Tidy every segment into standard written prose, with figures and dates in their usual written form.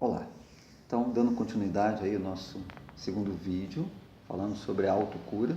Olá, então dando continuidade aí ao nosso segundo vídeo, falando sobre a autocura,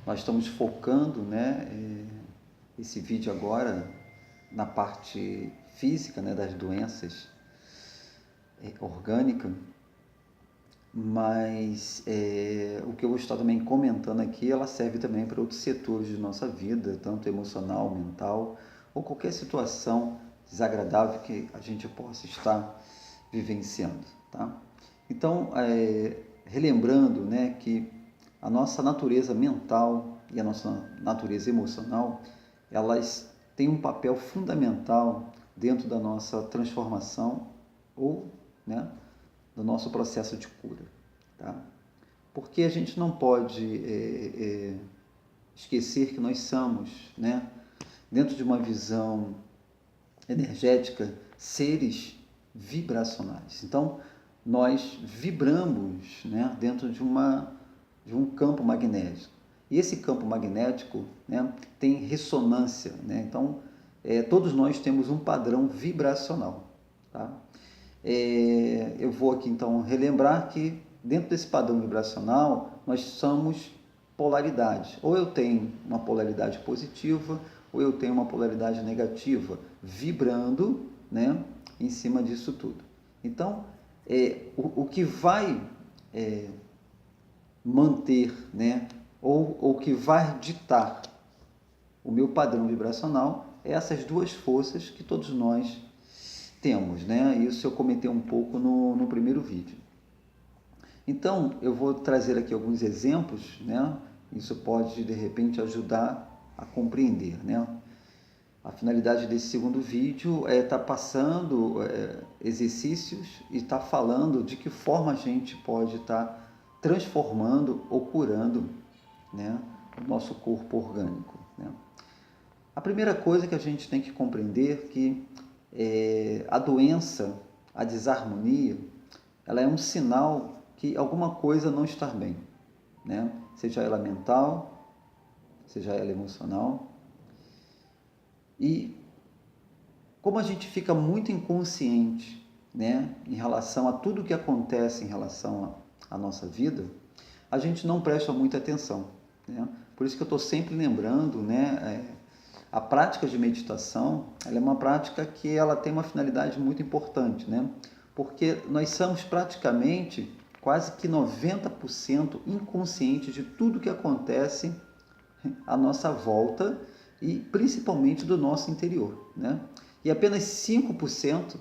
nós estamos focando, esse vídeo agora na parte física, das doenças orgânicas, mas o que eu vou estar também comentando aqui, ela serve também para outros setores de nossa vida, tanto emocional, mental, ou qualquer situação desagradável que a gente possa estar vivenciando, tá? Então, relembrando, que a nossa natureza mental e a nossa natureza emocional, elas têm um papel fundamental dentro da nossa transformação ou, do nosso processo de cura, tá? Porque a gente não pode esquecer que nós somos, dentro de uma visão energética, seres vibracionais. Então, nós vibramos, dentro de um campo magnético. E esse campo magnético, tem ressonância. Então, todos nós temos um padrão vibracional. Tá? Eu vou aqui, então, relembrar que dentro desse padrão vibracional, nós somos polaridades. Ou eu tenho uma polaridade positiva, ou eu tenho uma polaridade negativa, vibrando, em cima disso tudo. Então, o que vai manter, ou o que vai ditar o meu padrão vibracional é essas duas forças que todos nós temos, Isso eu comentei um pouco no primeiro vídeo. Então, eu vou trazer aqui alguns exemplos, Isso pode, de repente, ajudar a compreender, A finalidade desse segundo vídeo é estar passando exercícios e estar falando de que forma a gente pode estar transformando ou curando, o nosso corpo orgânico. A primeira coisa que a gente tem que compreender é que a doença, a desarmonia, ela é um sinal que alguma coisa não está bem, seja ela mental, seja ela emocional. E como a gente fica muito inconsciente, em relação a tudo que acontece em relação à nossa vida, a gente não presta muita atenção. Por isso que eu estou sempre lembrando, a prática de meditação, ela é uma prática que ela tem uma finalidade muito importante, porque nós somos praticamente quase que 90% inconscientes de tudo que acontece à nossa volta e principalmente do nosso interior. E apenas 5%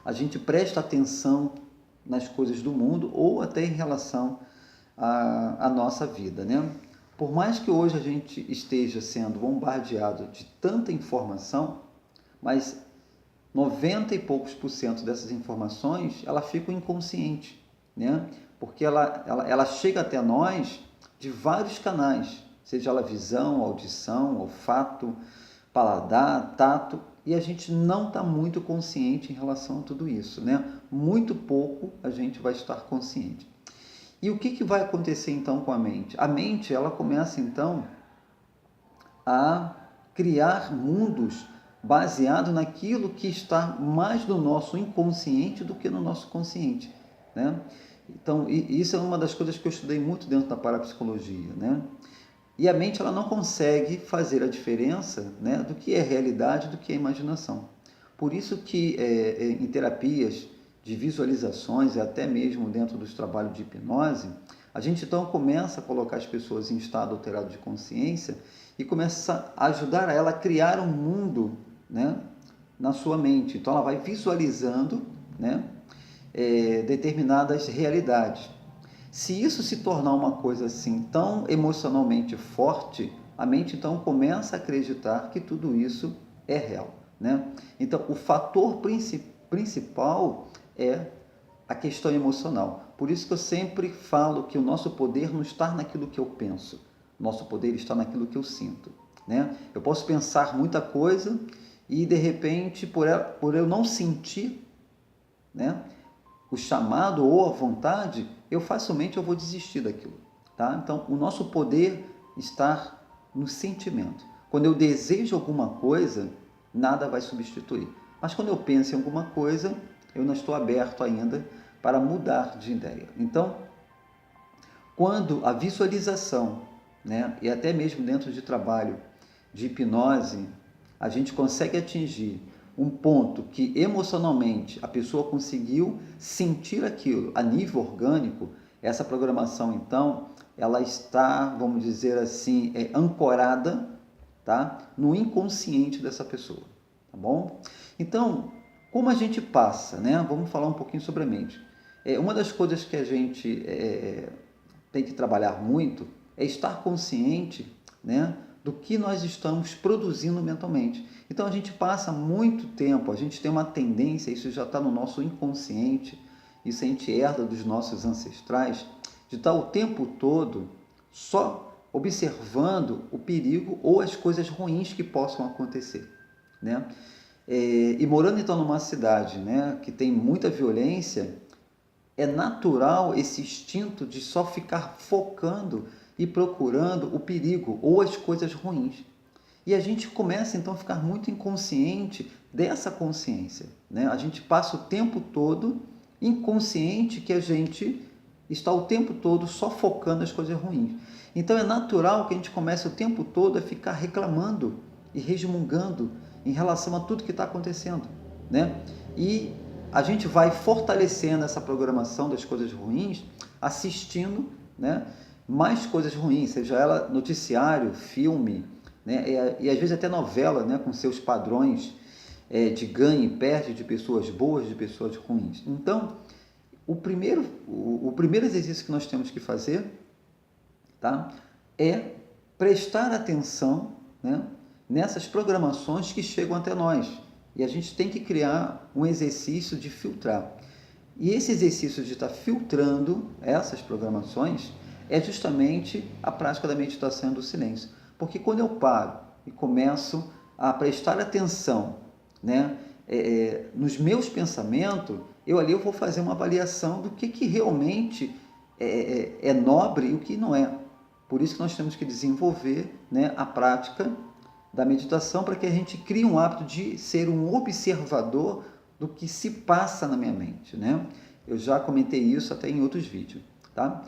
a gente presta atenção nas coisas do mundo ou até em relação à nossa vida. Por mais que hoje a gente esteja sendo bombardeado de tanta informação, mas 90 e poucos por cento dessas informações, ela fica inconsciente, porque ela chega até nós de vários canais, seja ela visão, audição, olfato, paladar, tato, e a gente não está muito consciente em relação a tudo isso, Muito pouco a gente vai estar consciente. E o que vai acontecer então com a mente? A mente, ela começa então a criar mundos baseado naquilo que está mais no nosso inconsciente do que no nosso consciente, Então, isso é uma das coisas que eu estudei muito dentro da parapsicologia, E a mente, ela não consegue fazer a diferença, do que é realidade do que é imaginação. Por isso que em terapias de visualizações e até mesmo dentro dos trabalhos de hipnose, a gente então começa a colocar as pessoas em estado alterado de consciência e começa a ajudar ela a criar um mundo, na sua mente. Então ela vai visualizando, determinadas realidades. Se isso se tornar uma coisa assim tão emocionalmente forte, a mente então começa a acreditar que tudo isso é real, Então o fator principal é a questão emocional. Por isso que eu sempre falo que o nosso poder não está naquilo que eu penso, nosso poder está naquilo que eu sinto, Eu posso pensar muita coisa e de repente por eu não sentir, o chamado ou a vontade, eu facilmente vou desistir daquilo, tá? Então, o nosso poder está no sentimento. Quando eu desejo alguma coisa, nada vai substituir. Mas quando eu penso em alguma coisa, eu não estou aberto ainda para mudar de ideia. Então, quando a visualização, né, e até mesmo dentro de trabalho de hipnose, a gente consegue atingir um ponto que emocionalmente a pessoa conseguiu sentir aquilo a nível orgânico, essa programação então, ela está, vamos dizer assim, ancorada, tá, no inconsciente dessa pessoa, tá bom? Então, como a gente passa, né? Vamos falar um pouquinho sobre a mente. Uma das coisas que a gente tem que trabalhar muito é estar consciente, né, do que nós estamos produzindo mentalmente. Então a gente passa muito tempo, a gente tem uma tendência, isso já está no nosso inconsciente, isso a gente herda dos nossos ancestrais, de estar o tempo todo só observando o perigo ou as coisas ruins que possam acontecer, né? E morando então numa cidade, né, que tem muita violência, é natural esse instinto de só ficar focando e procurando o perigo ou as coisas ruins. E a gente começa então a ficar muito inconsciente dessa consciência, né? A gente passa o tempo todo inconsciente que a gente está o tempo todo só focando as coisas ruins. Então é natural que a gente comece o tempo todo a ficar reclamando e resmungando em relação a tudo que está acontecendo, né? E a gente vai fortalecendo essa programação das coisas ruins, assistindo, né, mais coisas ruins, seja ela noticiário, filme, né, e às vezes até novela, né, com seus padrões de ganho e perde de pessoas boas, de pessoas ruins. Então, o primeiro exercício que nós temos que fazer, tá, é prestar atenção, né, nessas programações que chegam até nós. E a gente tem que criar um exercício de filtrar. E esse exercício de estar filtrando essas programações é justamente a prática da meditação do silêncio. Porque quando eu paro e começo a prestar atenção, né, nos meus pensamentos, eu vou fazer uma avaliação do que realmente é nobre e o que não é. Por isso que nós temos que desenvolver, né, a prática da meditação para que a gente crie um hábito de ser um observador do que se passa na minha mente, né? Eu já comentei isso até em outros vídeos, tá?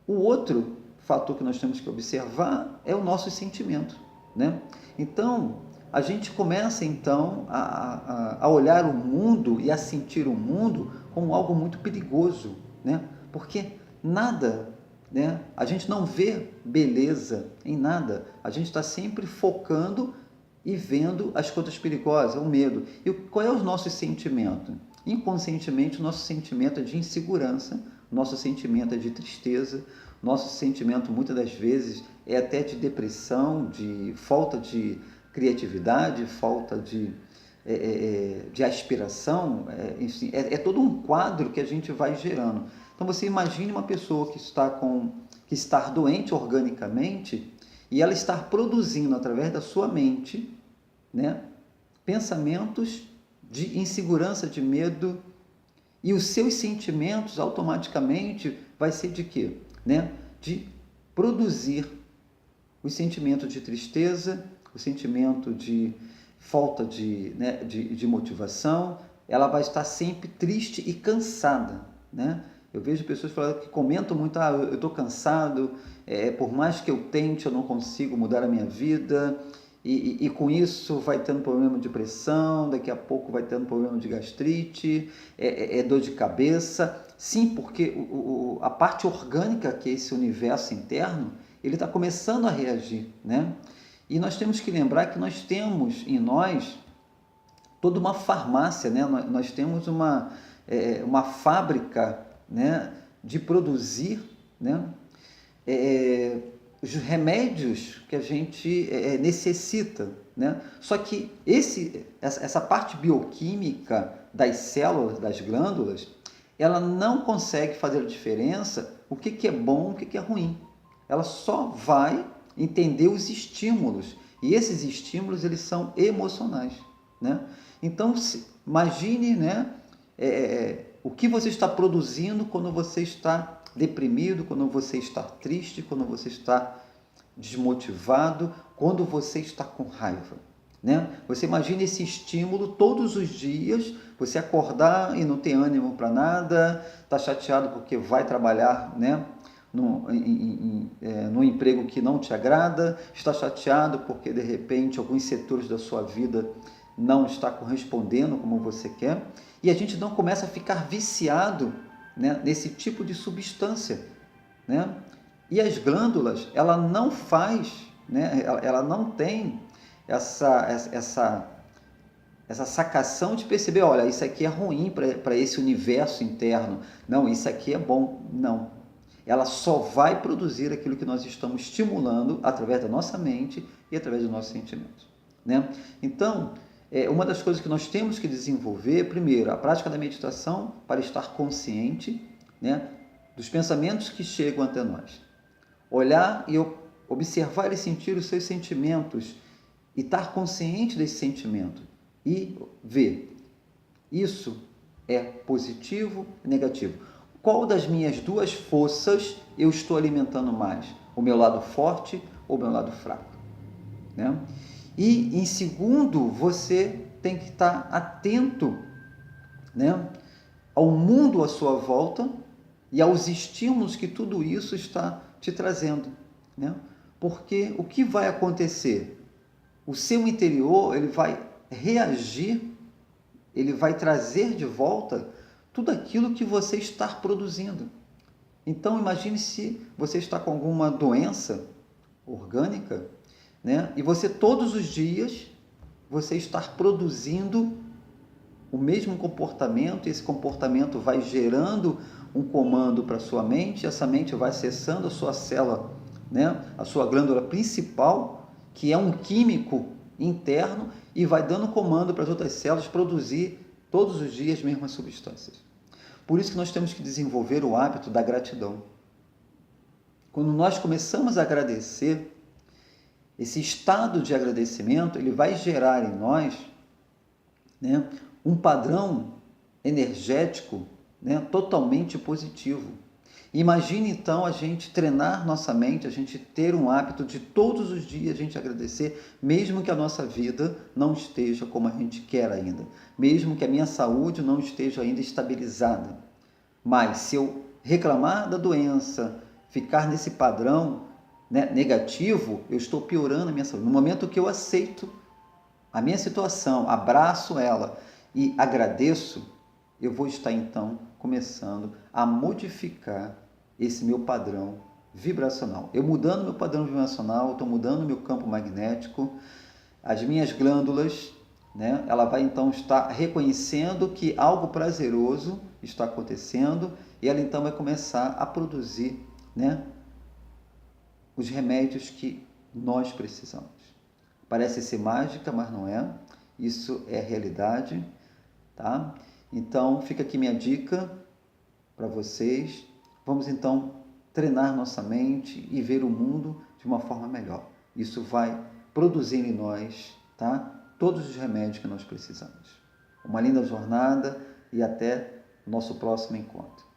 O outro fator que nós temos que observar é o nosso sentimento, né? Então, a gente começa então a olhar o mundo e a sentir o mundo como algo muito perigoso, né? Porque nada, né? A gente não vê beleza em nada, a gente está sempre focando e vendo as coisas perigosas, o medo. E qual é o nosso sentimento? Inconscientemente, o nosso sentimento é de insegurança, nosso sentimento é de tristeza, nosso sentimento muitas das vezes é até de depressão, de falta de criatividade, falta de aspiração, enfim, todo um quadro que a gente vai gerando. Então você imagine uma pessoa que está doente organicamente e ela está produzindo através da sua mente, né, pensamentos de insegurança, de medo, e os seus sentimentos automaticamente vai ser de quê? Né? De produzir os sentimentos de tristeza, o sentimento de falta de motivação, ela vai estar sempre triste e cansada, né? Eu vejo pessoas que comentam muito, eu estou cansado, por mais que eu tente, eu não consigo mudar a minha vida, e com isso vai tendo problema de pressão, daqui a pouco vai tendo problema de gastrite, dor de cabeça. Sim, porque a parte orgânica, que é esse universo interno, ele está começando a reagir, né? E nós temos que lembrar que nós temos em nós toda uma farmácia, né? Nós temos uma fábrica, né, de produzir, né, os remédios que a gente necessita, né? Só que essa parte bioquímica das células, das glândulas, ela não consegue fazer a diferença o que é bom, o que é ruim. Ela só vai entender os estímulos, e esses estímulos eles são emocionais, né? Então imagine, né, o que você está produzindo quando você está deprimido, quando você está triste, quando você está desmotivado, quando você está com raiva. né? Você imagina esse estímulo todos os dias, você acordar e não ter ânimo para nada, tá chateado porque vai trabalhar, né? No emprego que não te agrada, está chateado porque de repente alguns setores da sua vida não está correspondendo como você quer, e a gente não começa a ficar viciado, né, nesse tipo de substância, né? E as glândulas, ela não faz, né, ela não tem essa sacação de perceber, olha, isso aqui é ruim para esse universo interno, não, isso aqui é bom, não. Ela só vai produzir aquilo que nós estamos estimulando através da nossa mente e através dos nossos sentimentos, né? Então, uma das coisas que nós temos que desenvolver, primeiro, a prática da meditação para estar consciente, né, dos pensamentos que chegam até nós. Olhar e observar e sentir os seus sentimentos e estar consciente desse sentimento e ver, isso é positivo e negativo. Qual das minhas duas forças eu estou alimentando mais? O meu lado forte ou o meu lado fraco? Né? E em segundo, você tem que estar atento, né, ao mundo à sua volta e aos estímulos que tudo isso está te trazendo, né? Porque o que vai acontecer? O seu interior, ele vai reagir, ele vai trazer de volta tudo aquilo que você está produzindo. Então imagine se você está com alguma doença orgânica, né? E você todos os dias você está produzindo o mesmo comportamento, e esse comportamento vai gerando um comando para a sua mente, essa mente vai acessando a sua célula, né? A sua glândula principal, que é um químico interno, e vai dando comando para as outras células produzir todos os dias as mesmas substâncias. Por isso que nós temos que desenvolver o hábito da gratidão. Quando nós começamos a agradecer, esse estado de agradecimento, ele vai gerar em nós, né, um padrão energético, né, totalmente positivo. Imagine então a gente treinar nossa mente, a gente ter um hábito de todos os dias a gente agradecer, mesmo que a nossa vida não esteja como a gente quer ainda, mesmo que a minha saúde não esteja ainda estabilizada. Mas se eu reclamar da doença, ficar nesse padrão, né, negativo, eu estou piorando a minha saúde. No momento que eu aceito a minha situação, abraço ela e agradeço, eu vou estar então começando a modificar esse meu padrão vibracional. Eu mudando meu padrão vibracional, eu estou mudando meu campo magnético, as minhas glândulas, né, ela vai então estar reconhecendo que algo prazeroso está acontecendo e ela então vai começar a produzir, né, os remédios que nós precisamos. Parece ser mágica, mas não é. Isso é realidade, tá? Então, fica aqui minha dica para vocês. Vamos então treinar nossa mente e ver o mundo de uma forma melhor. Isso vai produzir em nós, tá, todos os remédios que nós precisamos. Uma linda jornada e até nosso próximo encontro.